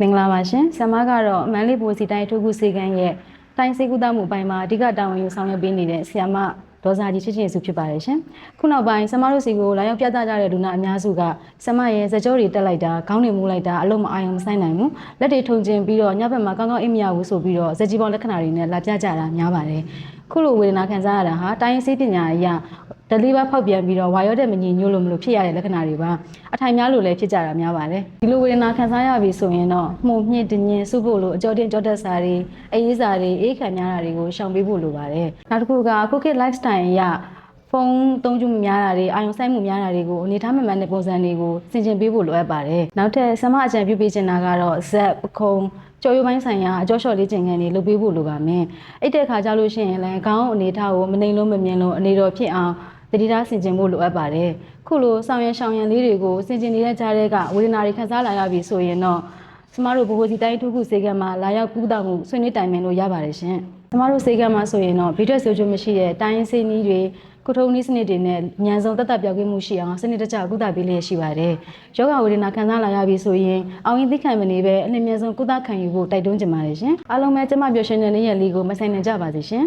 မင်္ဂလာပါရှင်ဆ iam ကတော့မန္တလေးပြည်စီတိုင်းထိုးခုစေကန်းရဲ့တိုင်းစေကူတာမှုအပိုင်းမှာအဓိကတာဝန်ယူဆောင်ရွက်ပေးနေတဲ့ဆ iam ဒေါ်စာကြီးချစ်ချင်းစုဖြစ်ပါတယ်ရှင်ခုနောက်ပိုင်းဆ iam တို့စီကိုလာရောက်ပြသကြတဲ့လူနာအများစုကဆ iam ရဲ့စကြောတွေတက်လိုက်တာခေါင်းတွေမူးလိုက်တာအလုံးမအာရုံမဆိုင်နိုင်ဘူးလက်တွေထုံကျင်ပြီးတော့ညဘက်မှာကောင်းကောင်းအိပ်မရဘူးဆိုပြီးတော့စကြီးပေါင်းလက္ခဏာတွေနဲ့လာပြကြတာများပါတယ်ခုလိုဝေဒနာခံစားရတာဟာတိုင်းစေပညာအရာဒလီဘာဖောက်ပြန်ပြီးတော့ဝါရော့တဲ့မညီညွတ်လို့မလို့ဖြစ်ရတဲ့လက္ခဏာတွေပါအထိုင်များလို့လည်းဖြစ်ကြတာများပါတယ်ဒီလိုဝေဒနာခံစားရပြီဆိုရင်တော့မှုညှစ်တင်းညင်စုဖို့လို့အကြောတင်းကြောတက်စာတွေအေးစာတွေအေးခံများတာတွေကိုရှောင်ပေးဖို့လိုပါတယ်နောက်တစ်ခုကခုခေတ် lifestyle အရဖုန်းသုံးမှုများတာတွေအာရုံစိုက်မှုများတာတွေကိုအနေထားမှန်မှန်တဲ့ပုံစံတွေကိုဆင်ခြင်ပေးဖို့လိုအပ်ပါတယ်နောက်ထပ်ဆ iam အကြံပြုပေးချင်တာကတော့ဇက်ပခုံးကျော်ရိုးပိုင်းဆိုင်ရာအကျော်လျှော့လေးကျင်ကန်တွေလုပ်ပေးဖို့လိုပါမယ်အဲ့တဲ့ခါကြလို့ရှိရင်လည်းခေါင်းအနေထားကိုမနှိမ်လို့မမြင်လို့အနေတော်ဖြစ်အောင်တတိထားဆင်ခြင်ဖို့လိုအပ်ပါတယ်ခုလိုဆောင်ရန်ရှောင်ရန်လေးတွေကိုဆင်ခြင်နေတဲ့ကြားတွေကဝေဒနာတွေခံစားလာရပြီဆိုရင်တော့ကျမတို့ဘိုးဘိုးစီတိုင်းထုခုစေကံမှာလာရောက်ကူးတောက်မှုဆွေးနွေးတိုင်ပင်လို့ရပါတယ်ရှင်ကျမတို့စေကံမှာဆိုရင်တော့ဗီဒီယိုဆိုချိုမရှိတဲ့တိုင်းရင်းစေးနည်းတွေကိုထုံနည်းစနစ်တွေနဲ့ညံစုံတက်တက်ပြောက်ကင်းမှုရှိအောင်စနစ်တကျကုသပေးလျက်ရှိပါတယ်ယောဂဝေဒနာခံစားလာရပြီဆိုရင်အောင်ရင်သိခံမနေပဲအလင်းမြန်ဆုံးကုသခံယူဖို့တိုက်တွန်းချင်ပါတယ်ရှင်အားလုံးပဲကျမပြောရှင်တဲ့နေ့ရက်လေးကိုမဆိုင်နိုင်ကြပါစေရှင်